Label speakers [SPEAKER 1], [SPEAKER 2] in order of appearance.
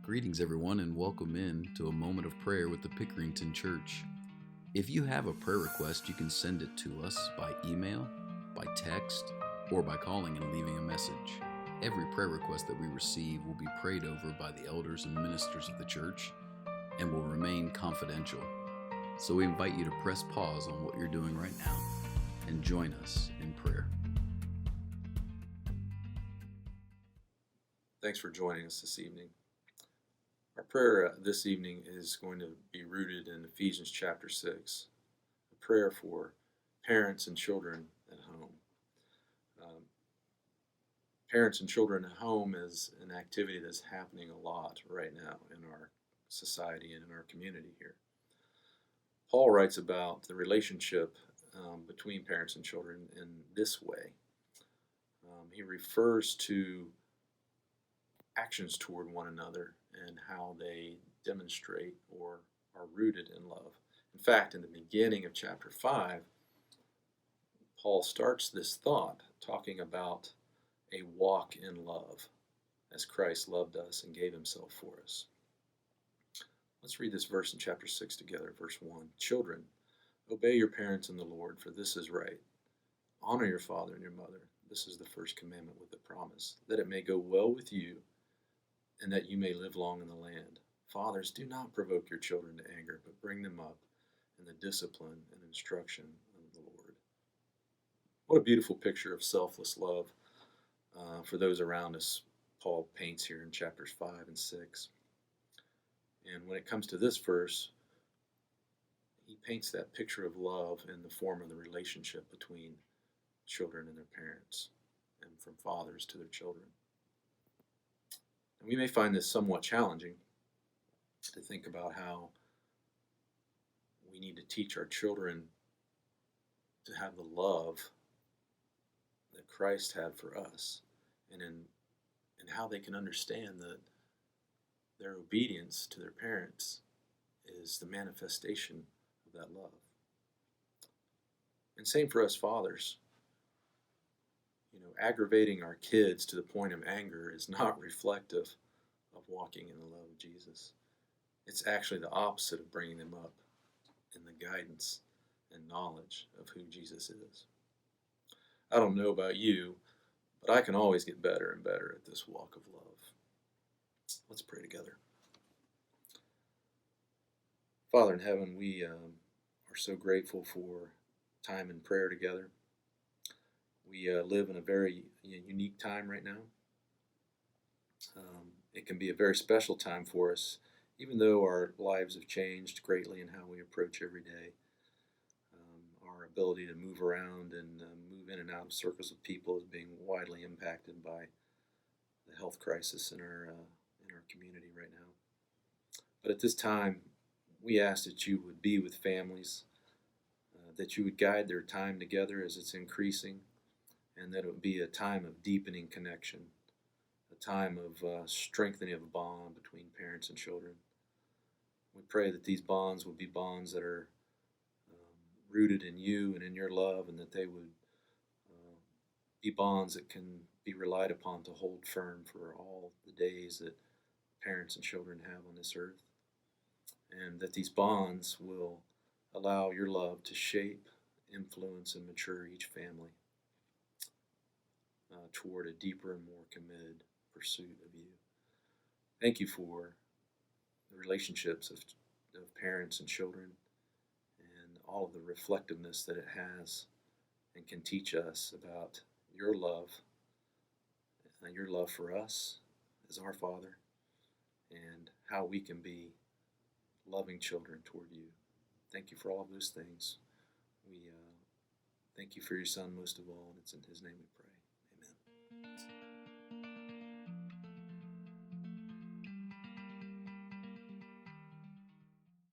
[SPEAKER 1] Greetings, everyone, and welcome in to a moment of prayer with the Pickerington Church. If you have a prayer request, you can send it to us by email, by text, or by calling and leaving a message. Every prayer request that we receive will be prayed over by the elders and ministers of the church and will remain confidential. So we invite you to press pause on what you're doing right now and join us in prayer.
[SPEAKER 2] Thanks for joining us this evening. Our prayer this evening is going to be rooted in Ephesians chapter 6, a prayer for parents and children at home. Parents and children at home is an activity that's happening a lot right now in our society and in our community here. Paul writes about the relationship between parents and children in this way. He refers to actions toward one another and how they demonstrate or are rooted in love. In fact, in the beginning of chapter 5, Paul starts this thought talking about a walk in love as Christ loved us and gave himself for us. Let's read this verse in chapter 6 together, verse 1. Children, obey your parents in the Lord, for this is right. Honor your father and your mother. This is the first commandment with the promise, that it may go well with you and that you may live long in the land. Fathers, do not provoke your children to anger, but bring them up in the discipline and instruction of the Lord. What a beautiful picture of selfless love for those around us Paul paints here in chapters 5 and 6. And when it comes to this verse, he paints that picture of love in the form of the relationship between children and their parents, and from fathers to their children. And we may find this somewhat challenging to think about how we need to teach our children to have the love that Christ had for us, and how they can understand that their obedience to their parents is the manifestation of that love. And same for us fathers. Aggravating our kids to the point of anger is not reflective of walking in the love of Jesus. It's actually the opposite of bringing them up in the guidance and knowledge of who Jesus is. I don't know about you, but I can always get better and better at this walk of love. Let's pray together. Father in heaven, we are so grateful for time in prayer together. We live in a very unique time right now. It can be a very special time for us, even though our lives have changed greatly in how we approach every day. Our ability to move around and move in and out of circles of people is being widely impacted by the health crisis in our community right now. But at this time, we ask that you would be with families, that you would guide their time together as it's increasing, and that it would be a time of deepening connection, a time of strengthening of a bond between parents and children. We pray that these bonds would be bonds that are rooted in you and in your love, and that they would be bonds that can be relied upon to hold firm for all the days that parents and children have on this earth, and that these bonds will allow your love to shape, influence, and mature each family toward a deeper and more committed pursuit of you. Thank you for the relationships of parents and children and all of the reflectiveness that it has and can teach us about your love for us as our Father, and how we can be loving children toward you. Thank you for all of those things. We thank you for your Son most of all, and it's in his name we pray. Amen.